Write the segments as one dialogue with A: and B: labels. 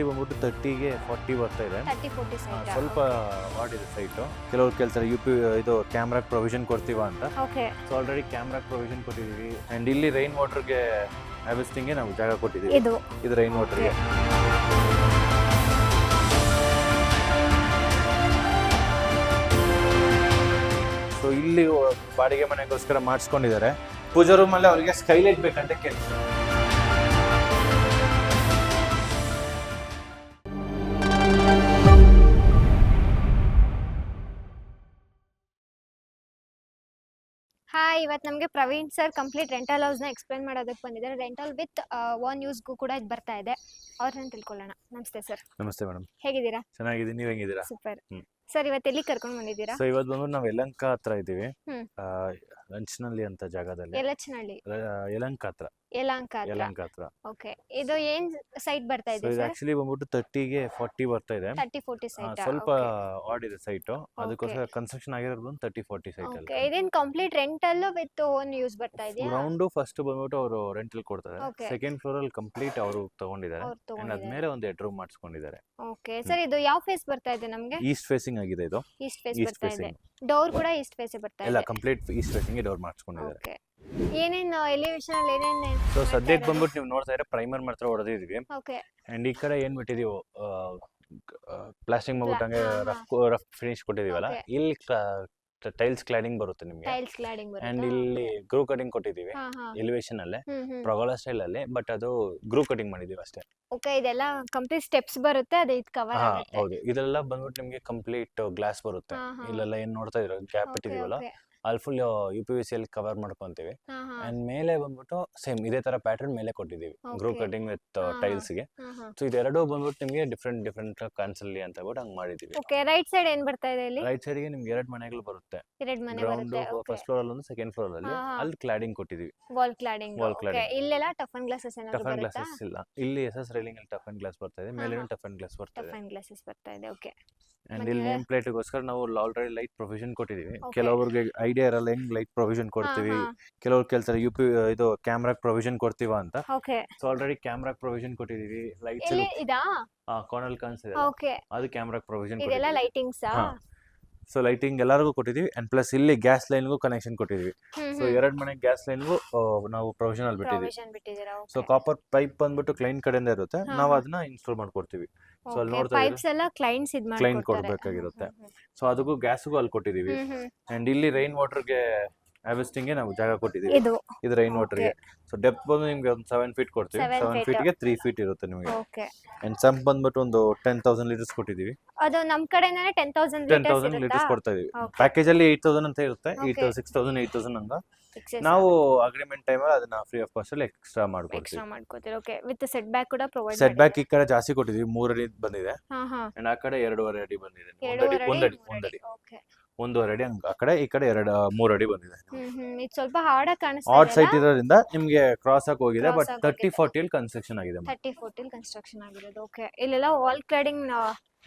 A: Actually ಬಂದ್ಬಿಟ್ಟು 30ಗೆ 40 ಬರ್ತಾ ಇದೆ.
B: 30-40 ಸೈಟ್
A: ಸ್ವಲ್ಪ ವಾಡಿದೆ ಸೈಟು. ಕೆಲವ್ರು ಕೇಳ್ತಾರೆ ಇದು ಕ್ಯಾಮ್ರಾ ಪ್ರೊವಿಷನ್ ಕೊಡ್ತೀವಾ ಅಂತ.
B: Okay
A: so already camera provision ಕೊಟ್ಟಿದ್ದೀವಿ. ಆ್ಯಂಡ್ ಇಲ್ಲಿ ರೈನ್ ವಾಟರ್ಗೆ ಹಾರ್ವೆಸ್ಟಿಂಗ್ಗೆ ನಾವು ಜಾಗ ಕೊಟ್ಟಿದ್ದೀವಿ. ಇದು ರೈನ್ ವಾಟರ್ಗೆ. ಸೊ ಇಲ್ಲಿ ಬಾಡಿಗೆ ಮನೆಗೋಸ್ಕರ ಮಾಡಿಸ್ಕೊಂಡಿದ್ದಾರೆ. ಪೂಜಾ ರೂಮಲ್ಲಿ ಅವರಿಗೆ ಸ್ಕೈಲೈಟ್ ಬೇಕಂತ ಕೇಳಿ.
B: ಹಾಯ್, ಇವತ್ತು ನಮಗೆ ಪ್ರವೀಣ್ ಸರ್ ಕಂಪ್ಲೀಟ್ ರೆಂಟಲ್ ಹೌಸ್ನ ಎಕ್ಸ್ಪ್ಲೇನ್ ಮಾಡೋದಕ್ಕೆ ಬಂದಿದ್ದಾರೆ. ರೆಂಟಲ್ ವಿತ್ ಓನ್ ಯೂಸ್ಗೂ ಕೂಡ ಇದು ಬರ್ತಾ ಇದೆ. ಅವ್ರನ್ನ ತಿಳ್ಕೊಳ್ಳೋಣ. ನಮಸ್ತೆ ಸರ್.
A: ನಮಸ್ತೆ ಮೇಡಮ್.
B: ಹೇಗಿದ್ದೀರಾ?
A: ಚೆನ್ನಾಗಿದ್ದೀನಿ, ನೀವು ಹೆಂಗಿದ್ದೀರಾ?
B: Super sir. ಇವತ್ತು ಎಲ್ಲಿ ಕರ್ಕೊಂಡು ಬಂದಿದ್ದೀರಾ?
A: ಸೊ ಇವತ್ತು ಬಂದು ನಾವು ಯಲಹಂಕ ಹತ್ರ ಇದ್ದೀವಿ. ಲಂಚ್ನಲ್ಲಿ ಅಂತ ಜಾಗದಲ್ಲಿ. ಯಲಹಂಕ ಹತ್ರ. ಯಲಹಂಕ ಹತ್ರ.
B: ಓಕೆ, ಇದು ಏನ್ ಸೈಟ್ ಬರ್ತಾ ಇದೆ
A: ಇದು ಆಕ್ಚುಲಿ ಬಂದ್ಬಿಟ್ಟು 30ಗೆ 40 ಬರ್ತಾ ಇದೆ.
B: 30-40 ಸೈಟ್
A: ಸ್ವಲ್ಪ ವಾಡಿದೆ ಸೈಟು. ಅದಕ್ಕೋಸ್ಕರ ಕನ್ಸ್ಟ್ರಕ್ಷನ್ ಆಗಿರೋದು ಬಂದು 30-40 ಸೈಟ್ ಅಲ್ಲಿ.
B: ಇದೇನ್ complete rental with own use ಬರ್ತಾ ಇದೆಯಾ?
A: ಗ್ರೌಂಡ್ ಫಸ್ಟ್ ಬಂದ್ಬಿಟ್ಟು ಅವರು ರೆಂಟಲ್ ಕೊಡ್ತಾರೆ. ಸೆಕೆಂಡ್ ಫ್ಲೋರ್ ಅಲ್ಲಿ ಕಂಪ್ಲೀಟ್ ಅವರು ತಗೊಂಡಿದ್ದಾರೆ. ಅಂಡ್ ಅದ್ಮೇಲೆ ಒಂದು 2 ರೂಮ್ ಮಾಡಿಸ್ಕೊಂಡಿದ್ದಾರೆ.
B: ಓಕೆ ಸರ್, ಇದು ಯಾವ ಫೇಸ್ ಬರ್ತಾ ಇದೆ ನಮಗೆ?
A: ಈಸ್ಟ್ ಫೇಸಿಂಗ್ ಆಗಿದೆ. ಇದು
B: ಈಸ್ಟ್ ಫೇಸ್ ಬರ್ತಾ ಇದೆ. ಡೋರ್ ಕೂಡ ಈಸ್ಟ್ ಫೇಸ್ ಬರ್ತಾ ಇದೆ.
A: ಎಲ್ಲ ಕಂಪ್ಲೀಟ್ ಈಸ್ಟ್ ಫೇಸಿಂಗ್ ಡೋರ್ ಮಾಡಿಸ್ಕೊಂಡಿದ್ದಾರೆ.
B: ಓಕೆ, ಏನೇನು ಎಲಿವೇಶನ್ ಅಲ್ಲಿ ಏನೇನು?
A: ಸೊ ಸದ್ಯಕ್ಕೆ ಬಂದ್ಬಿಟ್ಟು ನೀವು ನೋಡ್ತಾ ಇದ್ರೆ ಪ್ರೈಮರ್ ಮಾತ್ರ ಹೊಡೆದಿದ್ವಿ.
B: ಓಕೆ,
A: ಅಂಡ್ ಈ ಕಡೆ ಏನ್ ಬಿಟ್ಟಿದೀವಿ ಪ್ಲಾಸ್ಟಿಕ್ ಮಾಡ್ಬಿಟ್ಟು ಹಂಗೆ ರಫ್ ಫಿನಿಶ್ ಕೊಟ್ಟಿದೀವಲ್ಲ, ಇಲ್ಲಿ ಟೈಲ್ಸ್ ಕ್ಲಾಡಿಂಗ್ ಬರುತ್ತೆ ನಿಮಗೆ.
B: ಟೈಲ್ಸ್ ಕ್ಲಾಡಿಂಗ್ ಬರುತ್ತೆ.
A: ಅಂಡ್ ಇಲ್ಲಿ ಗ್ರೂ ಕಟಿಂಗ್ ಕೊಟ್ಟಿದೀವಿ ಎಲಿವೇಶನ್ ಅಲ್ಲೇ, ಪ್ರಗೋಲಾ ಸ್ಟೈಲ್ ಅಲ್ಲಿ. ಬಟ್ ಅದು ಗ್ರೂ ಕಟಿಂಗ್ ಮಾಡಿದೀವಿ ಅಷ್ಟೇ.
B: ಓಕೆ, ಇದೆಲ್ಲ ಕಂಪ್ಲೀಟ್ ಸ್ಟೆಪ್ಸ್ ಬರುತ್ತೆ, ಅದು ಇದು ಕವರ್ ಆಗುತ್ತೆ.
A: ಹೌದು, ಇದೆಲ್ಲ ಬಂದ್ಬಿಟ್ಟು ನಿಮಗೆ ಕಂಪ್ಲೀಟ್ ಗ್ಲಾಸ್ ಬರುತ್ತೆ. ಇಲ್ಲೆಲ್ಲ ಏನ್ ನೋಡ್ತಾ ಇರೋ ಗ್ಯಾಪ್ ಇಟ್ಟಿದೀವಲ್ಲ, ಅಲ್ಲಿ ಫುಲ್ UPVC ಅಲ್ಲಿ ಕವರ್ ಮಾಡ್ಕೊಂತೀವಿ. ಅಂಡ್ ಮೇಲೆ ಬಂದ್ಬಿಟ್ಟು ಸೇಮ್ ಇದೇ ತರ ಪ್ಯಾಟರ್ನ್ ಮೇಲೆ ಕೊಟ್ಟಿದೀವಿ, ಗ್ರೂ ಕಟಿಂಗ್ ವಿತ್ ಟೈಲ್ಸ್ ಗೆ. ಸೊ ಇದೆರಡು ಬಂದ್ಬಿಟ್ಟು ನಿಮಗೆ ಡಿಫ್ರೆಂಟ್ ಕಾಣಿಸಲಿ ಅಂತ ಹೇಳ್ಬಿಟ್ಟು ಹಂಗ್ ಮಾಡಿದೀವಿ.
B: ಓಕೆ, ರೈಟ್ ಸೈಡ್ ಏನ್ ಬರ್ತಾ ಇದೆ ಇಲ್ಲಿ?
A: ರೈಟ್ ಸೈಡ್ ಗೆ ನಿಮ್ಗೆ 2 ಮನೆಗಳು ಬರುತ್ತೆ.
B: 2 ಮನೆ
A: ಗ್ರೌಂಡ್
B: ಬರುತ್ತೆ.
A: ಫಸ್ಟ್ ಫ್ಲೋರ್ ಅಲ್ಲಿ ಒಂದು, ಸೆಕೆಂಡ್ ಫ್ಲೋರ್ ಅಲ್ಲಿ ಅಲ್ಲಿ ಕ್ಲಾಡಿಂಗ್ ಕೊಟ್ಟಿದೀವಿ.
B: Wall cladding. ಓಕೆ, ಇಲ್ಲೆಲ್ಲ ಟಫ್ ಅಂಡ್ ಗ್ಲಾಸಸ್ ಏನಾದ್ರು
A: ಟಫ್ ಅಂಡ್
B: ಬರುತ್ತಾ?
A: ಗ್ಲಾಸಸ್ ಇಲ್ಲ. ಇಲ್ಲಿ SS ರೈಲಿಂಗ್ ಅಲ್ಲಿ ಟಫ್ ಅಂಡ್ ಗ್ಲಾಸ್ ಬರ್ತಾ ಇದೆ, ಮೇಲೆ ಟಫ್ ಅಂಡ್ ಗ್ಲಾಸ್ ಬರ್ತಾ ಇದೆ.
B: ಟಫ್ ಅಂಡ್ ಗ್ಲಾಸಸ್ ಬರ್ತಾ ಇದೆ. ಓಕೆ,
A: ಅಂಡ್ ಇಲ್ಲಿ ನೇಮ್ ಪ್ಲೇಟ್ ಗೋಸ್ಕರ ನಾವು ಆಲ್ರೆಡಿ ಲೈಟ್ ಪ್ರೊವಿಷನ್ ಕೊಟ್ಟಿದೀವಿ. ಕೆಲವರಿಗೆ ಐಡಿಯಾ ಇರಲ್ಲ ಹೆಂಗ್ ಲೈಟ್ ಪ್ರೊವಿಷನ್ ಕೊಡ್ತೀವಿ. ಕೆಲವರು ಕೇಳ್ತಾರೆ ಇದು ಕ್ಯಾಮ್ರಾ ಪ್ರೊವಿಷನ್ ಕೊಡ್ತೀವಾ ಅಂತ.
B: Okay,
A: so already camera provision ಕೊಟ್ಟಿದೀವಿ. ಲೈಟ್ಸ್
B: ಇಲ್ಲಿ ಇದಾ?
A: ಕಾರ್ನರ್ ಕಾಣಿಸ್ತಿದೆ,
B: ಓಕೆ,
A: ಅದು ಕ್ಯಾಮ್ರಾ ಪ್ರೊವಿಷನ್
B: ಇದೆಲ್ಲ ಲೈಟಿಂಗ್ಸ್.
A: ಸೊ ಲೈಟಿಂಗ್ ಎಲ್ಲರಿಗೂ ಕೊಟ್ಟಿದೀವಿ. ಅಂಡ್ ಪ್ಲಸ್ ಇಲ್ಲಿ ಗ್ಯಾಸ್ ಲೈನ್ಗೂ ಕನೆಕ್ಷನ್ ಕೊಟ್ಟಿದೀವಿ. ಸೊ 2 ಮನೆ ಗ್ಯಾಸ್ ಲೈನ್ಗೂ ನಾವು ಪ್ರೊವಿಷನ್ ಅಲ್ಲಿ ಬಿಟ್ಟಿದ್ದೀವಿ. ಸೊ ಕಾಪರ್ ಪೈಪ್ ಬಂದ್ಬಿಟ್ಟು ಕ್ಲೈಂಟ್ ಕಡೆಯಿಂದ ಇರುತ್ತೆ, ನಾವು ಅದನ್ನ ಇನ್ಸ್ಟಾಲ್ ಮಾಡ್ಕೊಡ್ತೀವಿ. ಸೊ ಅಲ್ಲಿ ನೋಡ್ತಾ
B: ಪೈಪ್ಸ್ ಎಲ್ಲ ಕ್ಲೈಂಟ್
A: ಕೊಡ್ಬೇಕಾಗಿರುತ್ತೆ. ಸೊ ಅದಕ್ಕೂ ಗ್ಯಾಸ್ಗೂ ಅಲ್ಲಿ ಕೊಟ್ಟಿದೀವಿ. ಅಂಡ್ ಇಲ್ಲಿ ರೈನ್ ವಾಟರ್ಗೆ ಹಾರ್ವೆಸ್ಟಿಂಗ್ಗೆ ನಾವು ಜಾಗ ಕೊಟ್ಟಿದ್ದೀವಿ. ಇದು ರೈನ್ ವಾಟರ್ಗೆ. ಸೊ ಡೆಪ್ತ್ ಬಂದು ನಿಮ್ಗೆ ಒಂದು 7 ಫೀಟ್ ಕೊಡ್ತೀವಿ. 7 ಫೀಟ್ಗೆ 3 ಫೀಟ್ ಇರುತ್ತೆ ನಿಮಗೆ. ಅಂಡ್ ಸಂಪ್ ಬಂದ್ಬಿಟ್ಟು ಒಂದು 10,000 ಲೀಟರ್ಸ್ ಕೊಟ್ಟಿದ್ದೀವಿ.
B: ಅದು ನಮ್ಮ ಕಡೆನೇ 10,000
A: ಲೀಟರ್ಸ್ ಕೊಡ್ತಾ ಇದೀವಿ. ಪ್ಯಾಕೇಜ್ ಅಲ್ಲಿ 8,000 ಅಂತ ಇರುತ್ತೆ. 6,000 8,000 ಹಂಗ. ನಾವು ಅಗ್ರಿಮೆಂಟ್ ಟೈಮ್ ಅಲ್ಲಿ ಅದನ್ನ ಫ್ರೀ ಆಫ್ ಕಾಸ್ಟ್ ಅಲ್ಲಿ ಎಕ್ಸ್ಟ್ರಾ ಮಾಡ್ಕೊಡ್ತೀವಿ.
B: ಓಕೆ, ವಿತ್ ಸೆಟ್ ಬ್ಯಾಕ್ ಕೂಡ ಪ್ರೊವೈಡ್
A: ಸೆಟ್ ಬ್ಯಾಕ್ ಈ ಕಡೆ ಜಾಸ್ತಿ ಕೊಟ್ಟಿದೀವಿ, 3 ಅಡಿ ಬಂದಿದೆ. ಅಂಡ್ ಆ ಕಡೆ 2.5 ಅಡಿ ಬಂದಿದೆ. 1.5 ಅಡಿ ಆ ಕಡೆ, ಈ ಕಡೆ 3 ಅಡಿ ಬಂದಿದೆ.
B: ಇದು ಸ್ವಲ್ಪ ಹಾರ್ಡ್ ಕಾಣಿಸ್ತಾ
A: ಹಾರ್ಡ್ ಸೈಟ್ ಇರೋದ್ರಿಂದ ನಿಮ್ಗೆ ಕ್ರಾಸ್ ಆಗಿ ಹೋಗಿದೆ. ಬಟ್ 30-40 ಅಲ್ಲಿ ಕನ್ಸ್ಟ್ರಕ್ಷನ್ ಆಗಿದೆ.
B: 30-40 ಅಲ್ಲಿ ಕನ್ಸ್ಟ್ರಕ್ಷನ್ ಆಗಿರೋದು. ಓಕೆ, ಇಲ್ಲೆಲ್ಲ wall cladding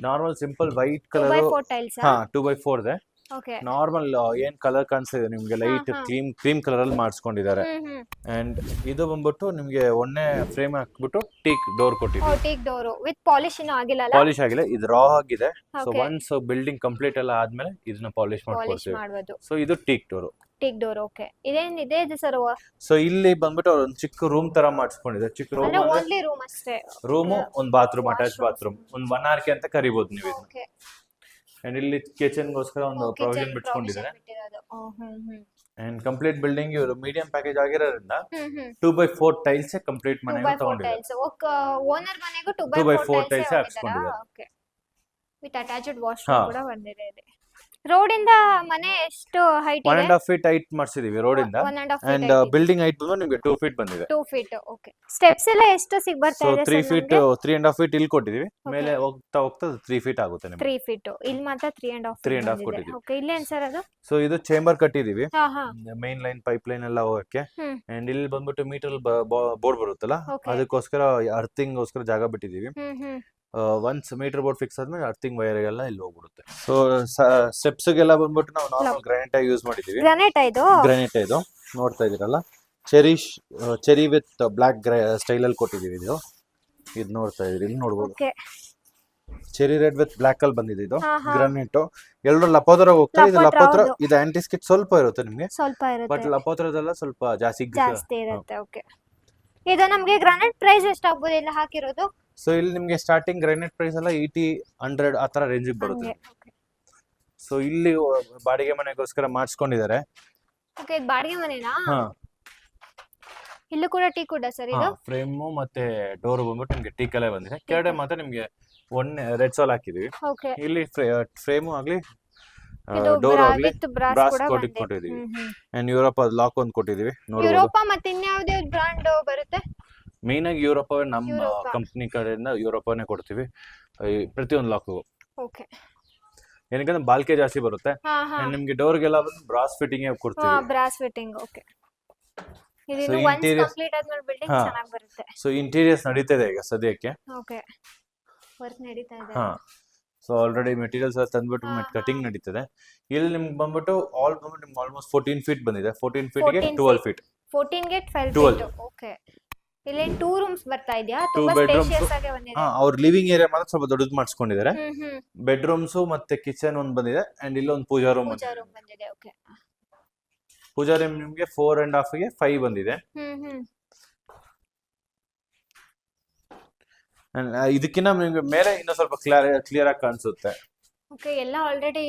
A: normal simple white colour
B: 2x4 tiles.
A: 2x4 ಇದೆ.
B: ಓಕೆ,
A: ನಾರ್ಮಲ್ ಏನ್ ಕಲರ್ ಕಾಣಿಸ್ತಿದೆ ನಿಮ್ಗೆ, ಲೈಟ್ ಕ್ರೀಮ್ ಕಲರ್ ಅಲ್ಲಿ ಮಾಡಿಸ್ಕೊಂಡಿದ್ದಾರೆ. ಅಂಡ್ ಇದು ಬಂದ್ಬಿಟ್ಟು ನಿಮ್ಗೆ ಒನ್ನೆ ಫ್ರೇಮ್ ಹಾಕ್ಬಿಟ್ಟು ಟೀಕ್ ಡೋರ್ ಕೊಟ್ಟಿದ್ದೀವಿ.
B: ಟೀಕ್ ಡೋರ್ ವಿತ್ ಪಾಲಿಶ್ ಇನ್ನೂ ಆಗಿಲ್ಲ.
A: ಪಾಲಿಶ್ ಆಗಿಲ್ಲ, ಇದು ರಾ ಆಗಿದೆ. ಸೊ ಒನ್ಸ್ ಬಿಲ್ಡಿಂಗ್ ಕಂಪ್ಲೀಟ್ ಎಲ್ಲ ಆದ್ಮೇಲೆ ಇದನ್ನ ಪಾಲಿಶ್ ಮಾಡ್ಕೊಡ್ತೀವಿ. ಸೊ ಇದು ಟೀಕ್ ಡೋರ್.
B: ಓಕೆ, ಇದೇನಿದೆ ಇದು ಸರ್?
A: ಸೊ ಇಲ್ಲಿ ಬಂದ್ಬಿಟ್ಟು ಅವ್ರು ಒಂದು ಚಿಕ್ಕ ರೂಮ್ ತರ ಮಾಡಿಸ್ಕೊಂಡಿದೆ. ಚಿಕ್ಕ
B: ರೂಮ್ ಅಷ್ಟೇ.
A: ರೂಮು, ಒಂದು ಬಾತ್ರೂಮ್, ಅಟ್ಯಾಚ್ ಬಾತ್ರೂಮ್, ಒಂದು 1 hour ಅಂತ ಕರಿಬಹುದು ನೀವು ಇದನ್ನ. ಅಂಡ್ ಇಲ್ಲಿ ಕಿಚನ್ ಗೋಸ್ಕರ ಒಂದು ಪ್ರೊವಿಷನ್ ಬಿಟ್ಕೊಂಡಿದ್ದಾರೆ. ಅಂಡ್ ಕಂಪ್ಲೀಟ್ ಬಿಲ್ಡಿಂಗ್ ಇವರು ಮೀಡಿಯಂ ಪ್ಯಾಕೇಜ್ ಆಗಿರೋದ್ರಿಂದ 2x4 ಟೈಲ್ಸ್ ಕಂಪ್ಲೀಟ್ ಮನೆಗೆ ತಗೊಂಡಿದ್ದಾರೆ.
B: ಓನರ್ ಮನೆಗೂ 2x4 ಟೈಲ್ಸ್
A: ಹಾಕ್ಸ್ಕೊಂಡಿದ್ದಾರೆ.
B: ಓಕೆ, ವಿತ್ ಅಟ್ಯಾಚ್ಡ್ ವಾಶ್ರೂಮ್ ಕೂಡ ಬಂದಿದೆ. ರೋಡ್ ಇಂದ ಮನೆ ಎಷ್ಟು ಹೈಟ್ ಇದೆ?
A: 1.5 feet ಹೈಟ್ ಮಾಡಿಸಿದೀವಿ ರೋಡ್ ಇಂದ. ಅಂಡ್ ಬಿಲ್ಡಿಂಗ್ ಹೈಟ್ ಬಂದು ನಿಮಗೆ 2 feet ಬಂದಿದೆ.
B: 2 feet. ಓಕೆ, ಸ್ಟೆಪ್ಸ್ ಎಲ್ಲ ಎಷ್ಟು ಸಿಗ್ ಬರ್ತಾ ಇದೆ?
A: 3 feet 3.5 feet ಇಲ್ಲಿ ಕೊಟ್ಟಿದೀವಿ. ಮೇಲೆ ಹೋಗ್ತಾ 3 feet ಆಗುತ್ತೆ ನಿಮಗೆ.
B: 3 feet ಇಲ್ಲಿ ಮಾತ್ರ 3.5
A: ಕೊಟ್ಟಿದ್ದೀವಿ.
B: ಓಕೆ, ಇಲ್ಲಿ ಏನ್ ಸರ್ ಅದು?
A: ಸೊ ಇದು ಚೇಂಬರ್ ಕಟ್ಟಿದೀವಿ, ಮೈನ್ ಲೈನ್ ಪೈಪ್ ಲೈನ್ ಎಲ್ಲ ಹೋಗಕ್ಕೆ. ಅಂಡ್ ಇಲ್ಲಿ ಬಂದ್ಬಿಟ್ಟು ಮೀಟರ್ ಬೋರ್ಡ್ ಬರುತ್ತಲ್ಲ, ಅದಕ್ಕೋಸ್ಕರ ಅರ್ಥಿಂಗ್ ಗೋಸ್ಕರ ಜಾಗ ಬಿಟ್ಟಿದೀವಿ. ಒನ್ಸ್ ಮೀಟರ್ ಬೋರ್ಡ್ ಫಿಕ್ಸ್ ಆದ್ಮೇಲೆ ಅರ್ಥಿಂಗ್ ವೈರ್ ಎಲ್ಲ ಇಲ್ಲಿ ಹೋಗ್ಬಿಡುತ್ತೆ. ಸೊ ಸ್ಟೆಪ್ಸ್ ಗೆಲ್ಲ ಬಂದ್ಬಿಟ್ಟು ನಾವು ನಾರ್ಮಲ್ ಗ್ರಾನೈಟ್ ಆಗಿ ಯೂಸ್ ಮಾಡಿದೀವಿ. ಗ್ರಾನೈಟ್ ಇದು ನೋಡ್ತಾ ಇದೀರಲ್ಲ, ಚೆರಿ ವಿತ್ ಬ್ಲಾಕ್ ಸ್ಟೈಲ್ ಅಲ್ಲಿ ಕೊಟ್ಟಿದೀವಿ. ಇದು ಇದು ನೋಡ್ತಾ ಇದ್ರಿ, ಇಲ್ಲಿ ನೋಡ್ಬೋದು
B: okay
A: cherry red with black ಅಲ್ಲಿ ಬಂದಿದೆ. ಇದು
B: ಹಾ, ಹಾ.
A: ಗ್ರಾನೈಟ್. ಎಲ್ಲರೂ ಲಪೋದ್ರ ಹೋಗ್ತಾರೆ, ಇದು
B: ಲಪೋದ್ರ,
A: ಲಪೋದ್ರ.
B: ಹೌದು.
A: ಇದು ಆಂಟಿ ಸ್ಕಿಟ್ ಸ್ವಲ್ಪ ಇರುತ್ತೆ ನಿಮ್ಗೆ,
B: ಸ್ವಲ್ಪ
A: ಬಟ್
B: ಇರುತ್ತೆ,
A: ಲಪೋತ್ರದೆಲ್ಲ ಸ್ವಲ್ಪ ಜಾಸ್ತಿ
B: ಇರುತ್ತೆ. ಓಕೆ ಇದು ನಮ್ಗೆ ಗ್ರಾನೈಟ್ ಪ್ರೈಸ್ ಎಷ್ಟಾಗ್ಬೋದು ಇಲ್ಲ ಹಾಕಿರೋದು?
A: ಸೊ ಇಲ್ಲಿ ನಿಮ್ಗೆ ಸ್ಟಾರ್ಟಿಂಗ್ ಗ್ರಾನೈಟ್ ಪ್ರೈಸ್ ಎಲ್ಲ 80, 100 ಆ ತರ ರೇಂಜಿಗೆ ಬರುತ್ತೆ.
B: ಹಂಗೆ
A: ಸೊ ಇಲ್ಲಿ ಬಾಡಿಗೆ ಮನೆಗೋಸ್ಕರ ಮಾಡಿಸ್ಕೊಂಡಿದ್ದಾರೆ.
B: ಓಕೆ ಇದು ಬಾಡಿಗೆ ಮನೆನಾ?
A: ಹಾ,
B: ಇಲ್ಲೂ ಕೂಡ ಟೀ ಕೂಡ ಸರ್ ಇದು?
A: ಫ್ರೇಮು ಮತ್ತೆ ಡೋರ್ ಬಂದ್ಬಿಟ್ಟು ನಿಮ್ಗೆ ಟೀ ಕಲರ್ ಬಂದಿದೆ. ಕೆಳಗಡೆ ಮಾತ್ರ ನಿಮ್ಗೆ ರೆಡ್ ಸಾಲ್ ಹಾಕಿದೀವಿ.
B: ಓಕೆ
A: ಇಲ್ಲಿ ಫ್ರೇಮು ಆಗ್ಲಿ
B: ಇದು
A: ಡೋರ್ ಆಗ್ಲಿ
B: ವಿತ್ ಬ್ರಾಸ್
A: ಬ್ರಾಸ್
B: ಕೂಡ
A: ಕೋಟಿಂಗ್
B: ಬಂದಿದೆ.
A: ಕೊಟ್ಟಿದೀವಿ. ಅಂಡ್ ಯೂರೋಪ್ ಲಾಕ್ ಒಂದು ಕೊಟ್ಟಿದೀವಿ, ನೋಡಬಹುದು.
B: ಯುರೋಪ ಮತ್ತೆ ಇನ್ಯಾವುದೇ ಬ್ರಾಂಡ್ ಬರುತ್ತೆ?
A: ಮೇನ್ ಆಗಿ ಯೂರೋಪ್ ನಮ್ಮ
B: ಯುರೋಪ.
A: ಕಂಪ್ನಿ ಕಡೆಯಿಂದ ಯೂರೋಪನೇ ಕೊಡ್ತೀವಿ ಪ್ರತಿಯೊಂದು ಲಾಕು.
B: ಓಕೆ
A: ಏನಕ್ಕಂದ್ರೆ ಬಾಲ್ಕೆ ಜಾಸ್ತಿ ಬರುತ್ತೆ.
B: ಹಾ ಹಾ
A: And ನಿಮ್ಗೆ ಡೋರ್ಗೆಲ್ಲ ಬ್ರಾಸ್ ಫಿಟ್ಟಿಂಗ್ ಕೊಡ್ತೀವಿ.
B: Brass fitting. ಓಕೆ ಇದು
A: So,
B: ಒನ್ಸ್
A: interior-
B: ಕಂಪ್ಲೀಟ್ ಆದ್ಮೇಲೆ ಬಿಲ್ಡಿಂಗ್
A: ಹಾ.
B: ಚೆನ್ನಾಗಿ ಬರುತ್ತೆ.
A: ಸೊ ಇಂಟೀರಿಯರ್ಸ್ ನಡೀತಿದೆ ಈಗ ಸದ್ಯಕ್ಕೆ.
B: ಓಕೆ ವರ್ಕ್ ನಡೀತಾ ಇದೆ.
A: ಹಾ, ಸೊ ಆಲ್ರೆಡಿ ಮೆಟೀರಿಯಲ್ಸ್ ಎಲ್ಲ ತಂದ್ಬಿಟ್ಟು
B: ಹಾ,
A: ಕಟಿಂಗ್
B: ಹಾ.
A: ನಡೀತದೆ. ಇಲ್ಲಿ ನಿಮ್ಗೆ ಬಂದ್ಬಿಟ್ಟು ನಿಮ್ಗೆ ಆಲ್ಮೋಸ್ಟ್ 14 ಫೀಟ್ ಬಂದಿದೆ. 14 ಫೀಟ್ಗೆ
B: 14
A: 12 ಫೀಟ್.
B: 14 ಗೆ 12
A: 12.
B: ಫೀಟ್. ಓಕೆ ಇಲ್ಲಿ 2 ರೂಮ್ಸ್ ಬರ್ತಾ ಇದೆಯಾ?
A: Two
B: ತುಂಬಾ
A: bedrooms.
B: ಸ್ಪೇಷಿಯಸ್ ಆಗಿ ಬಂದಿದೆ.
A: ಹಾ, ಅವ್ರ ಲಿವಿಂಗ್ ಏರಿಯಾ ಮಾತ್ರ ಸ್ವಲ್ಪ ದೊಡ್ಡದು ಮಾಡಿಸ್ಕೊಂಡಿದ್ದಾರೆ.
B: ಹ್ಮ್
A: ಬೆಡ್ರೂಮ್ಸ್ ಮತ್ತೆ ಕಿಚನ್ ಒಂದು ಬಂದಿದೆ. ಅಂಡ್ ಇಲ್ಲೊಂದು ಪೂಜಾ ರೂಮ್
B: ಪೂಜಾ ರೂಮ್ ಬಂದಿದೆ. ಓಕೆ
A: ಪೂಜಾ ರೂಮ್ ನಿಮ್ಗೆ 4.5 ಗೆ 5 ಬಂದಿದೆ.
B: ಹ್ಮ್
A: And, ಇದಕ್ಕಿಂತ ನಿಮ್ಗೆ ಮೇಲೆ ಇನ್ನೂ ಸ್ವಲ್ಪ ಕ್ಲಿಯರ್ ಆಗಿ ಕಾಣಿಸುತ್ತೆ.
B: ಓಕೆ ಎಲ್ಲ ಆಲ್ರೆಡಿ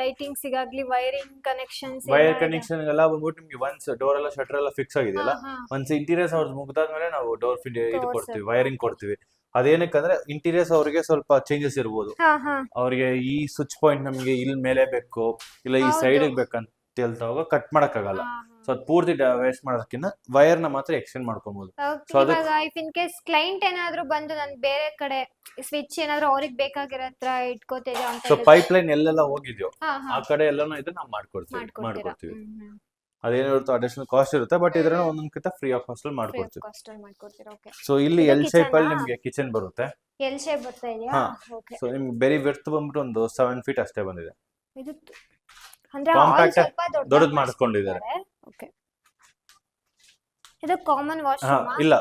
B: ಲೈಟಿಂಗ್ಸ್ ಗಾಗ್ಲಿ ವೈರಿಂಗ್ ಕನೆಕ್ಷನ್ಸ್
A: ವೈರ್ ಕನೆಕ್ಷನ್ ಎಲ್ಲ ಬಂದ್ಬಿಟ್ಟು ನಿಮ್ಗೆ ಒನ್ಸ್ ಡೋರ್ ಎಲ್ಲ ಶಟರ್ ಎಲ್ಲ ಫಿಕ್ಸ್ ಆಗಿದೆಯಲ್ಲ, ಒನ್ಸ್ ಇಂಟೀರಿಯರ್ಸ್ ಅವ್ರದ್ದು ಮುಗ್ದಾದ್ಮೇಲೆ ನಾವು ಡೋರ್ ಇದು ಕೊಡ್ತೀವಿ, ವೈರಿಂಗ್ ಕೊಡ್ತೀವಿ. ಅದೇನಕ್ಕಂದ್ರೆ ಇಂಟೀರಿಯರ್ಸ್ ಅವ್ರಿಗೆ ಸ್ವಲ್ಪ ಚೇಂಜಸ್ ಇರ್ಬೋದು. ಅವ್ರಿಗೆ ಈ ಸ್ವಿಚ್ ಪಾಯಿಂಟ್ ನಮ್ಗೆ ಇಲ್ಲಿ ಮೇಲೆ ಬೇಕು ಇಲ್ಲ ಈ
B: ಹೌದು.
A: ಸೈಡ್ ಬೇಕಂತ ಹೇಳ್ತಾವಾಗ ಕಟ್ ಮಾಡಕ್ಕಾಗಲ್ಲ. ಸೊ ಅದು ಪೂರ್ತಿ ವೇಸ್ಟ್ ಮಾಡೋದಕ್ಕಿಂತ ವೈರ್ ನ ಮಾತ್ರ ಎಕ್ಸ್ಟೆಂಡ್ ಮಾಡ್ಕೊಬಹುದು. So ಅದಕ್ಕೆ-
B: ಇವಾಗ ಇಫ್ ಇನ್ ಕೇಸ್ ಕ್ಲೈಂಟ್ ಏನಾದ್ರು ಬಂದು ನನ್ ಬೇರೆ ಕಡೆ ಸ್ವಿಚ್ ಏನಾದ್ರು ಅವ್ರಿಗೆ ಬೇಕಾಗಿರೋ ಹತ್ರ ಇಟ್ಕೋತಿದ್ಯಾ ಅಂತ
A: ಸೊ ಪೈಪ್ ಲೈನ್ ಎಲ್ಲೆಲ್ಲ ಹೋಗಿದ್ಯೋ
B: ಹಾ
A: ಆ ಕಡೆ ಎಲ್ಲಾನು ಇದ್ರೆ ನಾವು ಮಾಡ್ಕೊಡ್ತೀವಿ.
B: ಮಾಡ್ಕೊಡ್ತೀರಾ?
A: ಅದೇನಿರುತ್ತೆ ಅಡಿಷನಲ್ ಕಾಸ್ಟ್ ಇರುತ್ತೆ, ಬಟ್ ಇದ್ರನ್ನ ಒಂದೊಂದ್ಕಿಂತ ಫ್ರೀ ಆಫ್ ಕಾಸ್ಟ್ ಅಲ್ಲಿ ಮಾಡ್ಕೊಡ್ತೀವಿ.
B: ಕಾಸ್ಟ್ ಅಲ್ಲಿ ಮಾಡ್ಕೊಡ್ತೀರಾ? ಓಕೆ
A: ಸೊ ಇಲ್ಲಿ
B: ಇದು
A: ಎಲ್ ಶೇಪ್
B: kitchen
A: ಅಲ್ಲಿ
B: ಆ?
A: ನಿಮ್ಗೆ ಕಿಚನ್ ಬರುತ್ತೆ.
B: ಎಲ್ ಶೇಪ್ ಬರ್ತಾ ಇದೆಯಾ?
A: ಹಾ.
B: ಓಕೆ
A: ಸೊ ನಿಮ್ಗೆ ಬೆರಿ ವಿಡ್ತ್ ಬಂದ್ಬಿಟ್ಟು ಒಂದು 7 ಫೀಟ್ ಅಷ್ಟೇ ಬಂದಿದೆ.
B: ಇದು ಅಂದ್ರೆ
A: Compact
B: ಹಾಲ್ ಸ್ವಲ್ಪ
A: ದೊಡ್ಡದು ಮಾಡ್ಕೊಂಡಿದ್ದಾರೆ.
B: ಓಕೆ ಇದು ಕಾಮನ್
A: ಹಾ,
B: ವಾಶ್ರೂಮ್?
A: ಇಲ್ಲ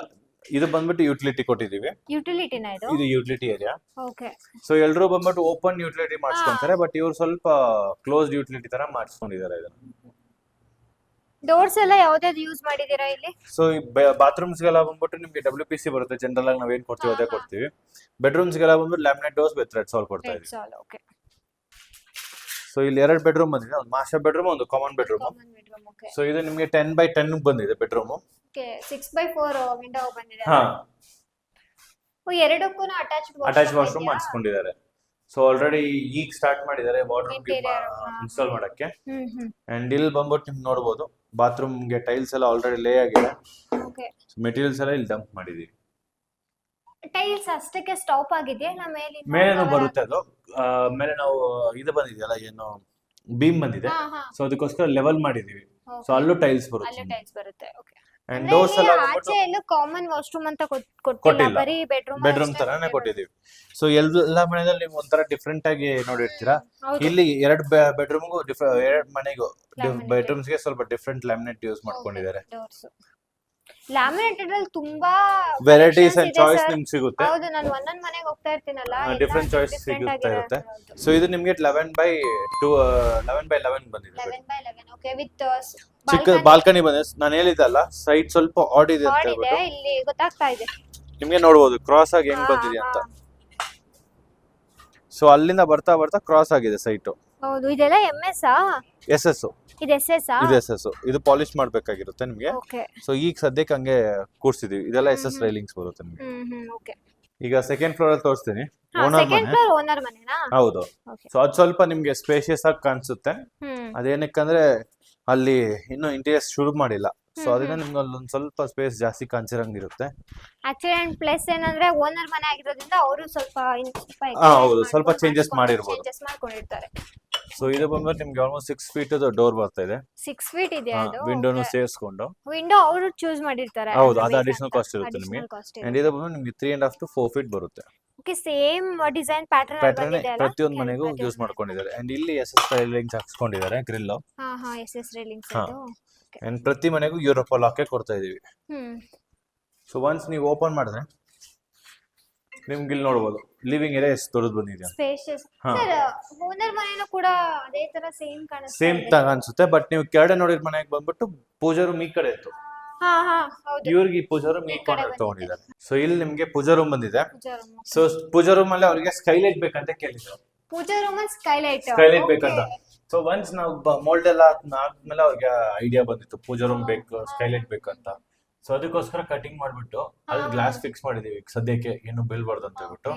A: ಇದು ಬಂದ್ಬಿಟ್ಟು ಯುಟಿಲಿಟಿ ಕೊಟ್ಟಿದೀವಿ.
B: ಯುಟಿಲಿಟಿನ ಇದು?
A: ಇದು ಯುಟಿಲಿಟಿ ಏರಿಯಾ.
B: ಓಕೆ
A: ಸೊ ಎಲ್ರು ಬಂದ್ಬಿಟ್ಟು ಓಪನ್ ಯುಟಿಲಿಟಿ ಮಾಡಿಸ್ಕೊಂತಾರೆ, ಬಟ್ ಇವ್ರು ಸ್ವಲ್ಪ ಕ್ಲೋಸ್ಡ್ ಯುಟಿಲಿಟಿ ತರ ಮಾಡಿಸ್ಕೊಂಡಿದ್ದಾರೆ ಇದನ್ನ.
B: ಡೋರ್ಸ್ ಎಲ್ಲ ಯಾವ್ದಾದ್ರು ಯೂಸ್ ಮಾಡಿದೀರಾ ಇಲ್ಲಿ?
A: ಸೊ ಬಾತ್ರೂಮ್ಸ್ ಗೆಲ್ಲ ಬಂದ್ಬಿಟ್ಟು ನಿಮ್ಗೆ WPC ಬರುತ್ತೆ. ಜನರಲ್ ಆಗಿ ನಾವೇನ್ ಕೊಡ್ತೀವಿ ಅದೇ ಕೊಡ್ತೀವಿ. ಬೆಡ್ರೂಮ್ಸ್ ಗೆಲ್ಲ ಬಂದ್ಬಿಟ್ಟು ಲ್ಯಾಮಿನೇಟ್ ಡೋರ್ಸ್ ವಿತ್ ರೆಡ್ ಸಾಲ್ ಕೊಡ್ತಾ ಇದೀವಿ.
B: ಓಕೆ
A: ಸೊ ಇಲ್ಲಿ 2 ಬೆಡ್ರೂಮ್ ಬಂದಿದೆ, ಒಂದು ಮಾಸ್ಟರ್ ಬೆಡ್ರೂಮ್, ಒಂದು common bedroom.
B: Common bedroom. Okay
A: so ಇದು ನಿಮ್ಗೆ 10x10 ಬಂದಿದೆ ಬೆಡ್ರೂಮ್.
B: ಓಕೆ 6x4 ವಿಂಡೋ ಬಂದಿದೆ.
A: ಹಾ,
B: ಎರಡಕ್ಕೂ
A: ಅಟ್ಯಾಚ್ ವಾಶ್ರೂಮ್ ಮಾಡಿಸ್ಕೊಂಡಿದ್ದಾರೆ. ಸೊ ಆಲ್ರೆಡಿ ಈಗ ಸ್ಟಾರ್ಟ್ ಮಾಡಿದ್ದಾರೆ ವಾರ್ಡ್ರೂಮ್
B: Interior,
A: ಇನ್ಸ್ಟಾಲ್ ಮಾಡಕ್ಕೆ.
B: ಹ್ಮ್
A: ಅಂಡ್ ಇಲ್ಲಿ ಬಂದ್ಬಿಟ್ಟು ನಿಮ್ಗೆ ನೋಡ್ಬೋದು ಬಾತ್ರೂಮ್ಗೆ ಟೈಲ್ಸ್ ಎಲ್ಲ ಆಲ್ರೆಡಿ ಲೇ ಆಗಿದೆ.
B: ಓಕೆ
A: ಮೆಟೀರಿಯಲ್ಸ್ ಎಲ್ಲ ಇಲ್ಲಿ ಡಂಪ್ ಮಾಡಿದೀವಿ.
B: ಟೈಲ್ಸ್ ಅಷ್ಟಕ್ಕೆ ಸ್ಟಾಪ್ ಆಗಿದೆಯಾ? ಇಲ್ಲ
A: ಮೇಲೇನು ಬರುತ್ತೆ ಅದು. ಮೇಲೆ ನಾವು ಇದು ಬಂದಿದೆಯಲ್ಲ ಏನು ಬೀಮ್ ಬಂದಿದೆ. ಸೊ ಅದಕ್ಕೋಸ್ಕರ ಲೆವೆಲ್ ಮಾಡಿದೀವಿ. ಸೊ ಅಲ್ಲೂ ಟೈಲ್ಸ್
B: ಅಲ್ಲೂ
A: ಬರುತ್ತೆ.
B: ಟೈಲ್ಸ್ ಬರುತ್ತೆ. ಓಕೆ
A: ಅಂಡ್ ಡೋರ್ಸ್ ಎಲ್ಲ
B: ಆಚೆ ಎಲ್ಲೂ ಕಾಮನ್ ವಾಶ್ರೂಮ್ ಅಂತ ಕೊಟ್ಟಿಲ್ಲ,
A: ಕೊಟ್ಟಿಲ್ಲ.
B: ಬರೀ ಬೆಡ್ರೂಮ್
A: ಬೆಡ್ರೂಮ್ ತರಾನೇ ಕೊಟ್ಟಿದೀವಿ. ಸೊ ಎಲ್ಲ ಮನೆಯಲ್ಲಿ ನೀವು ಒಂಥರ ಡಿಫ್ರೆಂಟ್ ಆಗಿ ನೋಡಿರ್ತೀರಾ. ಇಲ್ಲಿ 2 ಬೆಡ್ರೂಮ್ಗೂ ಎರಡು ಮನೆಗೂ
B: Laminate.
A: ಬೆಡ್ರೂಮ್ಸ್ ಗೆ ಸ್ವಲ್ಪ ಡಿಫ್ರೆಂಟ್ ಲ್ಯಾಮಿನೇಟ್ ಯೂಸ್ ಮಾಡ್ಕೊಂಡಿದ್ದಾರೆ.
B: ಡೋರ್ಸ್ ಲ್ಯಾಮಿನೇಟೆಡ್ ಅಲ್ಲಿ ತುಂಬಾ
A: ವೆರೈಟೀಸ್ ಅಂಡ್
B: ಇದೆ
A: ಚಾಯ್ಸ್
B: sir.
A: ನಿಮ್ಗೆ ಸಿಗುತ್ತೆ.
B: ಹೌದು, ನಾನು ಒಂದೊಂದ್ ಮನೆಗೆ ಹೋಗ್ತಾ ಇರ್ತೀನಲ್ಲ,
A: ಡಿಫ್ರೆಂಟ್ ಚಾಯ್ಸ್ ಸಿಗುತ್ತಾ ಇರುತ್ತೆ. ಸೊ ಇದು ನಿಮ್ಗೆ 11x11 ಬಂದಿದೆ.
B: 11x11. ಓಕೆ ವಿತ್
A: ಚಿಕ್ಕ ಬಾಲ್ಕನಿ ಬಂದಿದೆ. ನಾನು ಹೇಳಿದ್ದಲ್ಲ ಸೈಡ್ ಸ್ವಲ್ಪ ಆಡ್ ಇದೆ ಅಂತ
B: ಇದೆ,
A: ಹೇಳ್ಬಿಟ್ಟು
B: ಇಲ್ಲಿ ಗೊತ್ತಾಗ್ತಾ ಇದೆ.
A: ನಿಮ್ಗೆ ನೋಡ್ಬೋದು ಕ್ರಾಸ್ ಆಗಿ ಹೆಂಗ್
B: ಹಾ,
A: ಬಂದಿದೆ ಅಂತ.
B: ಹಾ.
A: ಸೊ ಅಲ್ಲಿಂದ ಬರ್ತಾ ಬರ್ತಾ ಕ್ರಾಸ್ ಆಗಿದೆ ಸೈಟ್.
B: ಹೌದು, ಇದೆಲ್ಲ MS ಆ?
A: SS
B: ಇದು SS ಆ?
A: ಇದು SS. ಇದು ಪಾಲಿಶ್ ಮಾಡ್ಬೇಕಾಗಿರುತ್ತೆ ನಿಮ್ಗೆ.
B: ಓಕೆ
A: ಸೊ ಈಗ ಸದ್ಯಕ್ಕೆ ಹಂಗೆ ಕೂರ್ಸಿದೀವಿ. ಇದೆಲ್ಲ SS ರೈಲಿಂಗ್ಸ್ ಬರುತ್ತೆ ನಿಮ್ಗೆ.
B: ಓಕೆ
A: ಈಗ ಸೆಕೆಂಡ್ ಫ್ಲೋರ್ ಅಲ್ಲಿ ತೋರಿಸ್ತೀನಿ. ಓನರ್
B: ಸೆಕೆಂಡ್
A: ಮನೆ.
B: ಫ್ಲೋರ್ ಓನರ್ ಮನೆನಾ?
A: ಹೌದು.
B: Okay.
A: ಸೊ ಅದು ಸ್ವಲ್ಪ ನಿಮ್ಗೆ ಸ್ಪೇಷಿಯಸ್ ಆಗಿ ಕಾಣಿಸುತ್ತೆ. ಅದೇನಕ್ಕಂದ್ರೆ ಅಲ್ಲಿ ಇನ್ನು ಇಂಟೀರಿಯರ್ಸ್ ಶುರು ಮಾಡಿಲ್ಲ. ಸೊ ಅದರಿಂದ ನಿಮ್ಗೆ ಅಲ್ಲೊಂದ್ ಸ್ವಲ್ಪ ಸ್ಪೇಸ್ ಜಾಸ್ತಿ ಕಾಣಿಸಿರಂಗಿರುತ್ತೆ.
B: ಆಕ್ಚುಲಿ ಪ್ಲಸ್ ಏನಂದ್ರೆ ಓನರ್ ಮನೆ ಆಗಿರೋದ್ರಿಂದ ಅವರು ಸ್ವಲ್ಪ
A: ಹೌದು, ಸ್ವಲ್ಪ changes ಮಾಡಿರ್ಬೋದು.
B: ಚೇಂಜಸ್ ಮಾಡ್ಕೊಂಡಿರ್ತಾರೆ.
A: ಸೊ ಇದು ಬಂದ್ಬಿಟ್ಟು ನಿಮ್ಗೆ ಆಲ್ಮೋಸ್ಟ್ 6 ಫೀಟ್ ಡೋರ್ ಬರ್ತಾ ಇದೆ.
B: 6 ಫೀಟ್ ಇದೆ ಅದು.
A: ವಿಂಡೋನು ಸೇರಿಸ್ಕೊಂಡು.
B: ವಿಂಡೋ ಅವರು ಚೂಸ್ ಮಾಡಿರ್ತಾರೆ.
A: ಹೌದು, ಅದು ಅಡಿಷನಲ್ ಕಾಸ್ಟ್ ಇರುತ್ತೆ ನಿಮಗೆ. ಅಂಡ್ ಇದು ಬಂದು ನಿಮ್ಗೆ 3.5 to 4 ಫೀಟ್ ಬರುತ್ತೆ.
B: Okay same design pattern
A: pattern
B: ಬಂದಿದೆ ಅಲ್ಲ?
A: ಪ್ರತಿಯೊಂದು ಮನೆಗೂ ಯೂಸ್ ಮಾಡ್ಕೊಂಡಿದ್ದಾರೆ. ಅಂಡ್ ಇಲ್ಲಿ SS ರೈಲಿಂಗ್ಸ್ ಹಾಕ್ಸ್ಕೊಂಡಿದ್ದಾರೆ ಗ್ರಿಲ್.
B: SS ರೈಲಿಂಗ್ಸ್
A: ಹಾ.
B: ಅದು.
A: ಅಂಡ್ ಪ್ರತಿ ಮನೆಗೂ ಯೂರೋಪ್ ಲಾಕೆ ಕೊಡ್ತಾ ಇದೀವಿ. ಸೊ ಒನ್ಸ್ ನೀವು ಓಪನ್ ಮಾಡಿದ್ರೆ ನಿಮ್ಗೆ ಇಲ್ಲಿ ನೋಡ್ಬೋದು ಲಿವಿಂಗ್ ಏರಿಯಾ ಎಷ್ಟು ದೊಡ್ಡದು ಬಂದಿದೆ.
B: ಸ್ಪೇಷಿಯಸ್
A: ಹಾ.
B: ಸರ್ ಓನರ್ ಮನೆನೂ ಕೂಡ ಅದೇ ತರ ಸೇಮ್ ಕಾಣಿಸ್ತಾ
A: ಸೇಮ್
B: ಇದೆ.
A: ತರ ಅನ್ಸುತ್ತೆ, ಬಟ್ ನೀವು ಕೆಳಗಡೆ ನೋಡಿದ ಮನೆಗೆ ಬಂದ್ಬಿಟ್ಟು ಪೂಜಾ ರೂಮ್ ಈ ಕಡೆ ಇತ್ತು,
B: ಹಾ ಹಾ ಹೌದು
A: ಇವ್ರಿಗೆ ಈ ಪೂಜಾ ರೂಮ್ ಈ
B: ಈ ಕಡೆ
A: ಕಾರ್ನರ್ ತಗೊಂಡಿದ್ದಾರೆ. ಸೊ ಇಲ್ಲಿ ನಿಮ್ಗೆ ಪೂಜಾ ರೂಮ್ ಬಂದಿದೆ.
B: ಪೂಜಾ ರೂಮ್.
A: ಸೊ ಪೂಜಾ ರೂಮ್ ಅಲ್ಲಿ ಅವ್ರಿಗೆ ಸ್ಕೈಲೈಟ್ ಬೇಕಂತ ಕೇಳಿದ್ರು,
B: ಪೂಜಾ ರೂಮ್ ಸ್ಕೈಲೈಟ್.
A: ಸ್ಕೈಲೈಟ್ ಬೇಕಂತ. ಸೊ ಒನ್ಸ್ ನಾವು ಮೋಲ್ಡ್ ಎಲ್ಲ ಆದ್ಮೇಲೆ ಅವ್ರಿಗೆ ಐಡಿಯಾ ಬಂದಿತ್ತು ಪೂಜಾ ರೂಮ್ ಬೇಕು, ಸ್ಕೈಲೈಟ್ ಬೇಕಂತ. ಸೊ ಅದಕ್ಕೋಸ್ಕರ ಕಟಿಂಗ್ ಮಾಡ್ಬಿಟ್ಟು ಅಲ್ಲಿ ಗ್ಲಾಸ್ ಫಿಕ್ಸ್ ಮಾಡಿದೀವಿ ಸದ್ಯಕ್ಕೆ, ಏನು ಬೀಳ್ಬಾರ್ದು ಅಂತ ಹೇಳ್ಬಿಟ್ಟು,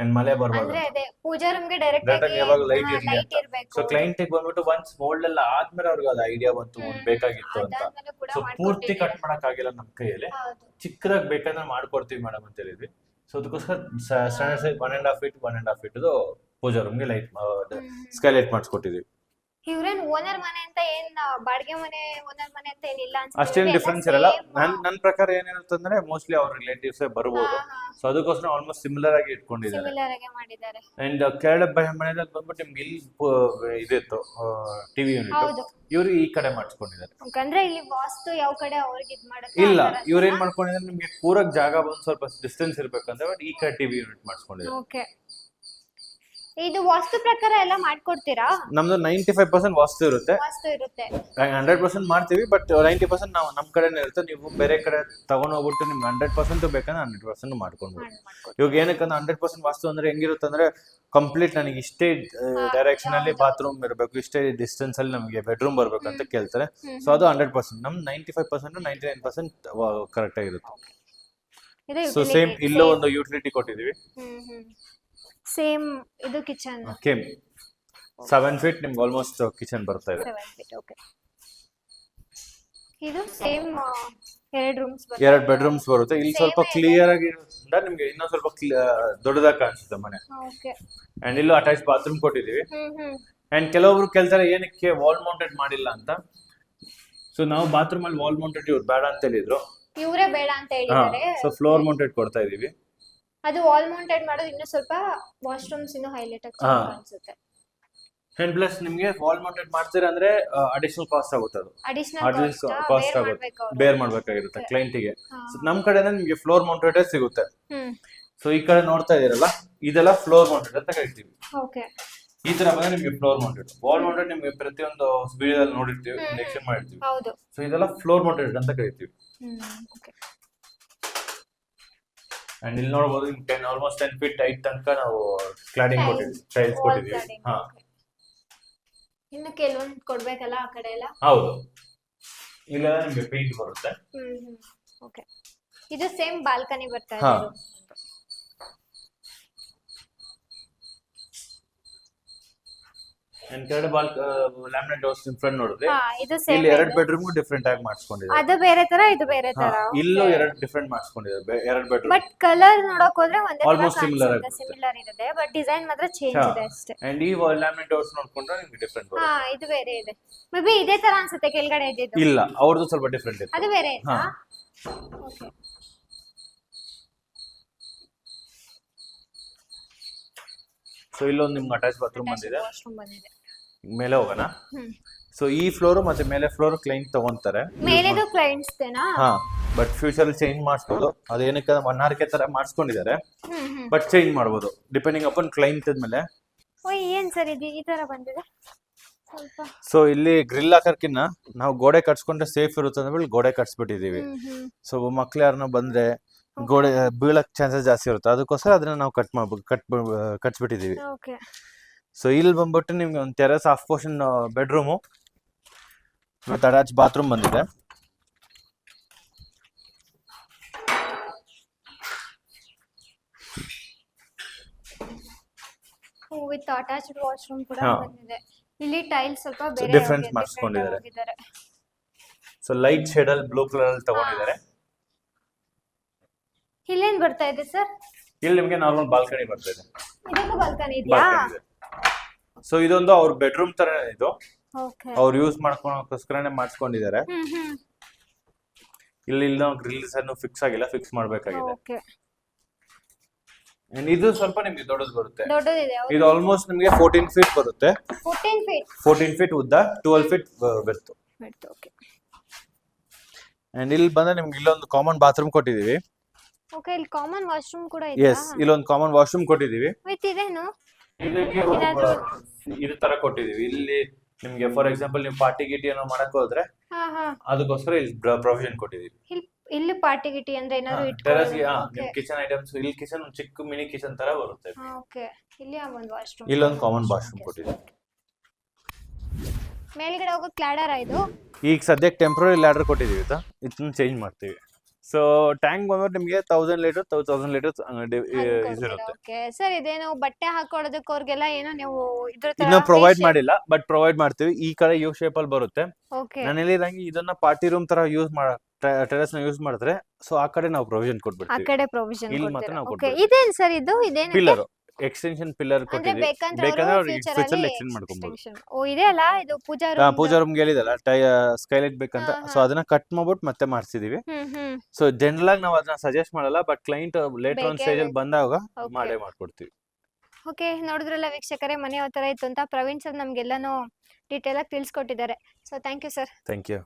A: ಅಂಡ್ ಮಳೆ ಬರ್ಬಾರ್ದು.
B: ಅಂದ್ರೆ ಅದೇ ಪೂಜಾ ರೂಮ್ಗೆ ಡೈರೆಕ್ಟ್
A: ಡೈರೆಕ್ಟ್
B: ಆಗಿ
A: ಯಾವಾಗ ಲೈಟ್ ಇರ್ಲಿ
B: ಲೈಟ್
A: ಅಂತ.
B: ಇರಬೇಕು.
A: ಸೊ ಕ್ಲೈಂಟ್ ಬಂದ್ಬಿಟ್ಟು ಒನ್ಸ್ ಮೋಲ್ಡ್ ಎಲ್ಲ ಆದ್ಮೇಲೆ ಅವ್ರಿಗೆ ಅದು ಐಡಿಯಾ ಬಂತು ಬೇಕಾಗಿತ್ತು ಅಂತ.
B: ಅದಾದ್ಮೇಲೆ ಕೂಡ
A: ಸೊ ಪೂರ್ತಿ ಕಟ್ ಮಾಡಕ್ ಆಗಿಲ್ಲ ನಮ್ ಕೈಯಲ್ಲಿ,
B: ಹೌದು.
A: ಚಿಕ್ಕದಾಗಿ ಬೇಕಂದ್ರೆ ಮಾಡ್ಕೊಡ್ತೀವಿ ಮೇಡಮ್ ಅಂತ ಹೇಳಿದ್ವಿ. ಸೊ ಅದಕ್ಕೋಸ್ಕರ ಸ್ಟ್ಯಾಂಡರ್ಡ್ ಸೈಜ್ 1.5 ಫೀಟ್ 1.5 ಫೀಟ್ ಪೂಜಾ ರೂಮ್ಗೆ ಲೈಟ್ ಸ್ಕೈಲೈಟ್ ಮಾಡಿಸ್ಕೊಟ್ಟಿದೀವಿ.
B: ಇವ್ರೇನ್ ಓನರ್ ಮನೆ ಅಂತ ಏನ್ ಬಾಡಿಗೆ ಮನೆ ಓನರ್ ಮನೆ ಅಂತ ಏನಿಲ್ಲ ಅನ್ಸುತ್ತೆ.
A: ಅಷ್ಟೇನ್ ಡಿಫ್ರೆನ್ಸ್ ಇರಲ್ಲ. ನನ್ ಪ್ರಕಾರ ಏನಿರುತ್ತಂದ್ರೆ ಮೋಸ್ಟ್ಲಿ ಅವ್ರ ರಿಲೇಟಿವ್ಸ್ ಬರ್ಬೋದು. ಸೊ ಅದಕ್ಕೋಸ್ಕರ ಆಲ್ಮೋಸ್ಟ್ ಸಿಮಿಲರ್ ಆಗಿ ಇಟ್ಕೊಂಡಿದ್ದಾರೆ.
B: ಸಿಮಿಲರ್ ಆಗಿ ಮಾಡಿದ್ದಾರೆ.
A: ಅಂಡ್ ಕೆಳಗಡೆ ಮನೆಯಲ್ಲಿ ಬಂದ್ಬಿಟ್ಟು ನಿಮ್ಗೆ ಇಲ್ಲಿ ಇದಿತ್ತು ಟಿವಿ ಯೂನಿಟ್,
B: ಹೌದು.
A: ಇವ್ರು ಈ ಕಡೆ ಮಾಡಿಸ್ಕೊಂಡಿದ್ದಾರೆ.
B: ಅಂದ್ರೆ ಇಲ್ಲಿ ವಾಸ್ತು ಯಾವ ಕಡೆ ಅವ್ರಿಗೆ ಇದ್ ಮಾಡುತ್ತೆ
A: ಇಲ್ಲ, ಇವ್ರು ಏನ್ ಮಾಡ್ಕೊಂಡಿದ್ದಾರೆ, ನಿಮ್ಗೆ ಕೂರಕ್ ಜಾಗ ಬಂದು ಸ್ವಲ್ಪ ಡಿಸ್ಟೆನ್ಸ್ ಇರ್ಬೇಕಂದ್ರೆ ಬಟ್ ಈ ಕಡೆ ಟಿವಿ ಯೂನಿಟ್ ಮಾಡಿಸ್ಕೊಂಡಿದ್ದಾರೆ.
B: ಓಕೆ. ಇದು ವಾಸ್ತು ಪ್ರಕಾರ ಎಲ್ಲ ಮಾಡ್ಕೊಡ್ತೀರಾ?
A: ನಮ್ದು 95% ವಾಸ್ತು ಇರುತ್ತೆ,
B: ವಾಸ್ತು ಇರುತ್ತೆ.
A: 100% ಮಾಡ್ತೀವಿ, ಬಟ್ 90% ನಾವು ನಮ್ ಕಡೆನೇ ಇರುತ್ತೆ. ನೀವು ಬೇರೆ ಕಡೆ ತಗೊಂಡ್ ಹೋಗ್ಬಿಟ್ಟು ನಿಮ್ಗೆ 100% ಬೇಕಂದ್ರೆ 100% ಮಾಡ್ಕೊಂಡ್ಬಿಟ್ಟು. ಇವಾಗ ಏನಕ್ಕಂದ್ರೆ 100% ವಾಸ್ತು ಅಂದ್ರೆ ಹೆಂಗಿರುತ್ತೆ ಅಂದ್ರೆ ಕಂಪ್ಲೀಟ್ ನನಗೆ ಇಷ್ಟೇ ಡೈರೆಕ್ಷನ್ ಅಲ್ಲಿ ಬಾತ್ರೂಮ್ ಇರಬೇಕು, ಇಷ್ಟೇ ಡಿಸ್ಟೆನ್ಸ್ ಅಲ್ಲಿ ನಮಗೆ ಬೆಡ್ರೂಮ್ ಬರ್ಬೇಕು ಅಂತ ಕೇಳ್ತಾರೆ. ಸೊ ಅದು 100%. ನಮ್ 95% 99% ಕರೆಕ್ಟ್ ಆಗಿರುತ್ತೆ. ಸೊ ಸೇಮ್ ಇಲ್ಲೂ ಒಂದು ಯುಟಿಲಿಟಿ ಕೊಟ್ಟಿದೀವಿ.
B: ಸೇಮ್ ಇದು ಕಿಚನ್.
A: ಓಕೆ, 7 ಫೀಟ್ ನಿಮ್ಗೆ ಆಲ್ಮೋಸ್ಟ್ ಕಿಚನ್ ಬರ್ತಾ ಇದೆ.
B: 7 ಫೀಟ್. ಓಕೆ. ಇದು ಸೇಮ್ 2 ರೂಮ್ಸ್ ಬರುತ್ತೆ.
A: 2 ಬೆಡ್ರೂಮ್ಸ್ ಬರುತ್ತೆ. ಇಲ್ಲಿ ಸ್ವಲ್ಪ ಕ್ಲಿಯರ್ ಆಗಿ ನಿಮ್ಗೆ ಇನ್ನೊಂದ್ ಸ್ವಲ್ಪ ದೊಡ್ಡದಾಗಿ ಕಾಣಿಸುತ್ತೆ ಮನೆ.
B: ಓಕೆ.
A: ಅಂಡ್ ಇಲ್ಲೂ ಅಟ್ಯಾಚ್ ಬಾತ್ರೂಮ್ ಕೊಟ್ಟಿದೀವಿ. ಅಂಡ್ ಕೆಲವೊಬ್ರು ಕೇಳ್ತಾರೆ ಏನಕ್ಕೆ ವಾಲ್ ಮೌಂಟೆಡ್ ಮಾಡಿಲ್ಲ ಅಂತ. ಸೊ ನಾವು ಬಾತ್ರೂಮ್ ಅಲ್ಲಿ ವಾಲ್ ಮೌಂಟೆಡ್ ಇವ್ರು ಬೇಡ ಅಂತ ಹೇಳಿದ್ರು,
B: ಇವರೇ ಬೇಡ ಅಂತ ಹೇಳಿದ್ದಾರೆ.
A: ಸೊ ಫ್ಲೋರ್ ಮೌಂಟೆಡ್ ಕೊಡ್ತಾ ಇದೀವಿ.
B: ಅದು ವಾಲ್ ಮೌಂಟೆಡ್ ಮಾಡೋದು ಇನ್ನೂ ಸ್ವಲ್ಪ ವಾಶ್ರೂಮ್ಸ್ ಇನ್ನೂ ಹೈಲೈಟ್ ಆಗಿ ಕಾಣಿಸುತ್ತೆ.
A: ಅಂಡ್ ಪ್ಲಸ್ ನಿಮ್ಗೆ ವಾಲ್ ಮೌಂಟೆಡ್ ಮಾಡ್ತೀರಾ ಅಂದ್ರೆ ಅಡಿಷನಲ್ ಕಾಸ್ಟ್ ಆಗುತ್ತೆ. ಅದು
B: ಅಡಿಷನಲ್
A: ಕಾಸ್ಟ್ ಆಗುತ್ತೆ, ಬೇರ್ ಮಾಡ್ಬೇಕಾಗಿರುತ್ತೆ ಕ್ಲೈಂಟಿಗೆ. ನಮ್ ಕಡೆನೇ ನಿಮ್ಗೆ ಫ್ಲೋರ್ ಮೌಂಟೆಡ್ ಸಿಗುತ್ತೆ. ಸೊ ಈ ಕಡೆ ನೋಡ್ತಾ ಇದೀರಲ್ಲ, ಇದೆಲ್ಲ ಫ್ಲೋರ್ ಮೌಂಟೆಡ್ ಅಂತ ಕರಿತೀವಿ.
B: ಓಕೆ.
A: ಈ ತರ ಬಂದ್ರೆ ನಿಮ್ಗೆ ಫ್ಲೋರ್ ಮೌಂಟೆಡ್. ವಾಲ್ ಮೌಂಟೆಡ್ ನಿಮ್ಗೆ ಪ್ರತಿಯೊಂದು ವಿಡಿಯೋದಲ್ಲಿ ನೋಡಿರ್ತೀವಿ, ಇಂಜೆಕ್ಷನ್ ಮಾಡಿರ್ತೀವಿ.
B: ಹೌದು.
A: ಸೊ ಇದೆಲ್ಲ ಫ್ಲೋರ್ ಮೌಂಟೆಡ್ ಅಂತ ಕರಿತೀವಿ.
B: ಓಕೆ.
A: ಅಂಡ್ ಇಲ್ಲಿ ನೋಡಬಹುದು ಆಲ್ಮೋಸ್ಟ್ 10 ಫೀಟ್ ಹೈಟ್ ತನಕ ನಾವು ಕ್ಲಾಡಿಂಗ್ ಕೊಟ್ಟಿದ್ದೀವಿ, ಟೈಲ್ಸ್ ಕೊಟ್ಟಿದ್ದೀವಿ. ಹಾ,
B: ಇನ್ನು ಕೆಲವೊಂದು ಕೊಡ್ಬೇಕಲ್ಲ ಆ ಕಡೆ ಎಲ್ಲ.
A: ಹೌದು, ಇಲ್ಲ ನಿಮಗೆ ಪೇಂಟ್ ಬರುತ್ತೆ.
B: ಓಕೆ. ಇದು ಸೇಮ್ ಬಾಲ್ಕನಿ ಬರ್ತಾ
A: ಹಾ.
B: ಇದೆ.
A: ಅಂಡ್ ಕೆಳಗಡೆ ಲ್ಯಾಮಿನೇಟ್ ಡೋರ್ಸ್ ಫ್ರಂಟ್ ನೋಡಿದ್ರೆ
B: ಇದು ಸೇಮ್.
A: ಇಲ್ಲಿ 2 ಬೆಡ್ರೂಮ್ ಡಿಫರೆಂಟ್ ಆಗಿ ಮಾಡಿಸ್ಕೊಂಡಿದ್ದಾರೆ.
B: ಅದು ಬೇರೆ ತರ, ಇದು ಬೇರೆ ತರ.
A: ಇಲ್ಲೂ 2 ಡಿಫರೆಂಟ್ ಮಾಡಿಸ್ಕೊಂಡಿದ್ದಾರೆ, 2 ಬೆಡ್ರೂಮ್.
B: ಬಟ್ ಕಲರ್ ನೋಡಕ್ ಹೋದ್ರೆ ಒಂದೇ
A: ಆಲ್ಮೋಸ್ಟ್ ಸಿಮಿಲರ್
B: ಇದೆ, ಬಟ್ ಡಿಸೈನ್ ಮಾತ್ರ ಚೇಂಜ್ ಇದೆ ಅಷ್ಟೇ.
A: ಅಂಡ್ ಈ ಲ್ಯಾಮಿನೇಟ್ ಡೋರ್ಸ್ ನೋಡ್ಕೊಂಡ್ರೆ ನಿಮಗೆ ಡಿಫರೆಂಟ್ ಬರುತ್ತೆ.
B: ಇದು ಬೇರೆ ಇದೆ. ಮೇ ಬಿ ಇದೇ ತರ ಅನ್ಸುತ್ತೆ ಕೆಳಗಡೆ ಇದ್ದಿದ್ದು.
A: ಇಲ್ಲ, ಅವ್ರದ್ದು ಸ್ವಲ್ಪ ಡಿಫರೆಂಟ್ ಇದೆ.
B: ಅದು ಬೇರೆ ಇದೆ. ಓಕೆ.
A: ಸೊ ಇಲ್ಲೊಂದು ನಿಮ್ಗೆ ಅಟ್ಯಾಚ್ ಬಾತ್ರೂಮ್ ಬಂದಿದೆ.
B: ವಾಶ್ರೂಮ್ ಬಂದಿದೆ.
A: ಮೇಲೆ ಹೋಗೋಣ. ಸೊ ಈ ಫ್ಲೋರ್ ಮತ್ತೆ ಮೇಲೆ ಫ್ಲೋರ್ ಕ್ಲೈಂಟ್ ತಗೊಂತಾರೆ.
B: ಮೇಲೆದು ಕ್ಲೈಂಟ್ಸ್ ದೇನಾ?
A: ಹಾ, ಬಟ್ ಫ್ಯೂಚರ್ ಅಲ್ಲಿ ಚೇಂಜ್ ಮಾಡಿಸ್ಬೋದು. ಅದೇನಕ್ಕೆ ಮನ್ನಾರ್ಕೆ ತರ ಮಾಡಿಸ್ಕೊಂಡಿದ್ದಾರೆ, ಬಟ್ ಚೇಂಜ್ ಮಾಡ್ಬೋದು ಡಿಪೆಂಡಿಂಗ್ ಅಪಾನ್ ಕ್ಲೈಂಟ್ ಮೇಲೆ.
B: ಏನ್ ಸರ್ ಇದು ಈ ತರ ಬಂದಿದೆ ಸ್ವಲ್ಪ.
A: ಸೊ ಇಲ್ಲಿ ಗ್ರಿಲ್ ಹಾಕರ್ಕಿನ್ನ ನಾವು ಗೋಡೆ ಕಟ್ಸ್ಕೊಂಡ್ರೆ ಸೇಫ್ ಇರುತ್ತೆ ಅಂದ್ರೆ ಗೋಡೆ ಕಟ್ಸ್ಬಿಟ್ಟಿದೀವಿ. ಸೊ ಮಕ್ಳು ಯಾರನ್ನ ಬಂದ್ರೆ ಗೋಡೆ ಬೀಳಕ್ ಚಾನ್ಸಸ್ ಜಾಸ್ತಿ ಇರುತ್ತೆ, ಅದಕ್ಕೋಸ್ಕರ ಅದನ್ನ ನಾವು ಕಟ್ಸ್ಬಿಟ್ಟಿದೀವಿ. ಸೊ ಇಲ್ಲಿ ಬಂದ್ಬಿಟ್ಟು ನಿಮ್ಗೆ ಒಂದು ಟೆರೆಸ್ ಹಾಫ್ ಪೋರ್ಷನ್ ಬೆಡ್ರೂಮು ಮತ್ತೆ ಅಟ್ಯಾಚ್ ಬಾತ್ರೂಮ್ ಬಂದಿದೆ.
B: ವಿತ್ ಅಟ್ಯಾಚ್ಡ್ ವಾಶ್ರೂಮ್ ಕೂಡ ಬಂದಿದೆ. ಇಲ್ಲಿ ಟೈಲ್ಸ್ ಸ್ವಲ್ಪ ಬೇರೆ
A: ಡಿಫರೆನ್ಸ್ ಮಾಡಿಸ್ಕೊಂಡಿದ್ದಾರೆ. ಸೊ ಲೈಟ್ ಶೇಡ್ ಅಲ್ಲಿ ಬ್ಲೂ ಕಲರ್ ಅಲ್ಲಿ ತಗೊಂಡಿದ್ದಾರೆ.
B: ಇಲ್ಲೇನ್ ಬರ್ತಾ ಇದೆ ಸರ್?
A: ಇಲ್ಲಿ ನಿಮಗೆ ನಾರ್ಮಲ್ ಬಾಲ್ಕನಿ ಬರ್ತಾ ಇದೆ.
B: ಇದೊಂದು ಬಾಲ್ಕನಿ ಇದೆಯಾ?
A: ಸೊ ಇದೊಂದು ಅವ್ರ ಬೆಡ್ರೂಮ್ ತರ ಇದು.
B: ಓಕೆ.
A: ಅವ್ರು ಯೂಸ್ ಮಾಡ್ಕೊಳಕ್ಕೋಸ್ಕರನೇ ಮಾಡಿಸ್ಕೊಂಡಿದ್ದಾರೆ. ಇಲ್ಲಿ ಗ್ರಿಲ್ಸ್ ಅನ್ನು ಫಿಕ್ಸ್ ಆಗಿಲ್ಲ, ಫಿಕ್ಸ್ ಮಾಡ್ಬೇಕಾಗಿದೆ.
B: ಓಕೆ.
A: ಇದು ಸ್ವಲ್ಪ ನಿಮ್ಗೆ ದೊಡ್ಡದು ಬರುತ್ತೆ.
B: ದೊಡ್ಡದಿದೆ.
A: ಇದು ಆಲ್ಮೋಸ್ಟ್ ನಿಮಗೆ 14 ಫೀಟ್ ಬರುತ್ತೆ. 14 ಫೀಟ್ ಉದ್ದ, 12 ಫೀಟ್ ಬೆರ್ತು.
B: ಓಕೆ.
A: ಅಂಡ್ ಇಲ್ಲಿ ಬಂದ್ರೆ ನಿಮ್ಗೆ ಇಲ್ಲೊಂದು ಕಾಮನ್ ಬಾತ್ರೂಮ್ ಕೊಟ್ಟಿದೀವಿ.
B: ಓಕೆ, ಇಲ್ಲಿ ಕಾಮನ್ ವಾಶ್ರೂಮ್ ಕೂಡ ಇದೆ.
A: ಎಸ್, ಇಲ್ಲೊಂದು ಕಾಮನ್ ವಾಶ್ರೂಮ್ ಕೊಟ್ಟಿದೀವಿ.
B: ವಿತ್ ಇದೇನು
A: ಇದಕ್ಕೆ ಇದು ತರ ಕೊಟ್ಟಿದೀವಿ. ಇಲ್ಲಿ ನಿಮ್ಗೆ ಫಾರ್ ಎಕ್ಸಾಂಪಲ್ ನೀವು ಪಾರ್ಟಿ ಗಿಟಿ ಏನೋ ಮಾಡಕ್ ಹೋದ್ರೆ ಅದಕ್ಕೋಸ್ಕರ ಇಲ್ಲಿ ಪ್ರೊವಿಷನ್ ಕೊಟ್ಟಿದೀವಿ.
B: ಇಲ್ಲಿ ಪಾರ್ಟಿ ಗಿಟಿ ಅಂದ್ರೆ ಏನಾದ್ರು
A: ಟೆರಸ್ ನಿಮ್ ಕಿಚನ್ ಐಟಮ್ಸ್, ಇಲ್ಲಿ ಕಿಚನ್ ಒಂದು ಚಿಕ್ಕ ಮಿನಿ ಕಿಚನ್ ತರ ಬರುತ್ತೆ.
B: ಓಕೆ, ಇಲ್ಲಿ ಒಂದು ವಾಶ್ರೂಮ್,
A: ಇಲ್ಲೊಂದು ಕಾಮನ್ ವಾಶ್ರೂಮ್ ಕೊಟ್ಟಿದ್ದೀವಿ.
B: ಮೇಲ್ಗಡೆ ಹೋಗೋಕೆ ಲ್ಯಾಡರ್ ಇದು.
A: ಈಗ ಸದ್ಯಕ್ಕೆ ಟೆಂಪರರಿ ಲ್ಯಾಡರ್ ಕೊಟ್ಟಿದ್ದೀವಿ, ಇದನ್ನ ಚೇಂಜ್ ಮಾಡ್ತೀವಿ. ಸೊ ಟ್ಯಾಂಕ್ ಬಂದ್ಬಿಟ್ಟು ನಿಮಗೆ 1000 ಲೀಟರ್ ಇರುತ್ತೆ.
B: ಓಕೆ ಸರ್, ಇದೇನು ಬಟ್ಟೆ ಹಾಕೊಳ್ಳೋದಕ್ಕೆ ಅವ್ರಿಗೆಲ್ಲ ಏನೋ ನೀವು ಇದ್ರ ತರ
A: ಇನ್ನು ಪ್ರೊವೈಡ್ ಮಾಡಿಲ್ಲ, ಬಟ್ ಪ್ರೊವೈಡ್ ಮಾಡ್ತೀವಿ. ಈ ಕಡೆ ಯು ಶೇಪ್ ಅಲ್ಲಿ ಬರುತ್ತೆ.
B: ಓಕೆ,
A: ನಾನು ಹೇಳಿದಂಗೆ ಇದನ್ನ ಪಾರ್ಟಿ ರೂಮ್ ತರ ಯೂಸ್ ಟೆರೆಸ್ ನ ಯೂಸ್ ಮಾಡಿದ್ರೆ ಸೊ ಆ ಕಡೆ ನಾವು ಪ್ರೊವಿಷನ್
B: ಆ
A: ಕೊಟ್ಬಿಡ್ತೀವಿ.
B: ಕಡೆ ಪ್ರೊವಿಷನ್
A: ಇಲ್ಲಿ ಮಾತ್ರ ನಾವು
B: ಓಕೆ,
A: ಕೊಡ್ತೀವಿ.
B: ಇದೇನು ಸರ್ ಇದು? ಇದೇನು
A: ಪಿಲ್ಲರ್, ಎಕ್ಸ್ಟೆನ್ಷನ್ ಪಿಲ್ಲರ್
B: ಅಂದ್ರೆ
A: ಕೊಟ್ಟಿದ್ದೀವಿ.
B: ಬೇಕಂದ್ರೆ
A: ಬೇಕಂದ್ರೆ
B: ಅವರು
A: ಅವ್ರಿಗೆ
B: ಫ್ಯೂಚರ್
A: ಫ್ಯೂಚರ್
B: ಅಲ್ಲಿ
A: ಎಕ್ಸ್ಟೆಂಡ್ ಮಾಡ್ಕೊಬಹುದು.
B: extension. ಓ, ಇದೆ ಅಲ್ಲ ಇದು ಪೂಜಾ
A: ಪೂಜಾ ರೂಮ್ ಹೇಳಿದಲ್ಲ ಸ್ಕೈಲೈಟ್ ಬೇಕಂತ, ಸೊ ಅದನ್ನ ಕಟ್ ಮಾಡ್ಬಿಟ್ಟು ಮತ್ತೆ ಮಾಡಿಸಿದೀವಿ. ಸೊ ಜನರಲ್ ಆಗಿ ನಾವು ಅದನ್ನ ಸಜೆಸ್ಟ್ ಮಾಡಲ್ಲ, but client later on stage ಅಲ್ಲಿ ಬಂದಾಗ ಮಾಡೇ ಮಾಡ್ಕೊಡ್ತೀವಿ.
B: ಓಕೆ, ನೋಡಿದ್ರಲ್ಲ ವೀಕ್ಷಕರೇ, ಮನೆ ಯಾವ ತರ ಇತ್ತು ಅಂತ ಪ್ರವೀಣ್ ಸರ್ ನಮ್ಗೆಲ್ಲಾನು ಡೀಟೇಲ್ ಆಗಿ ತಿಳಿಸ್ಕೊಟ್ಟಿದ್ದಾರೆ. So thank you sir.
A: Thank you.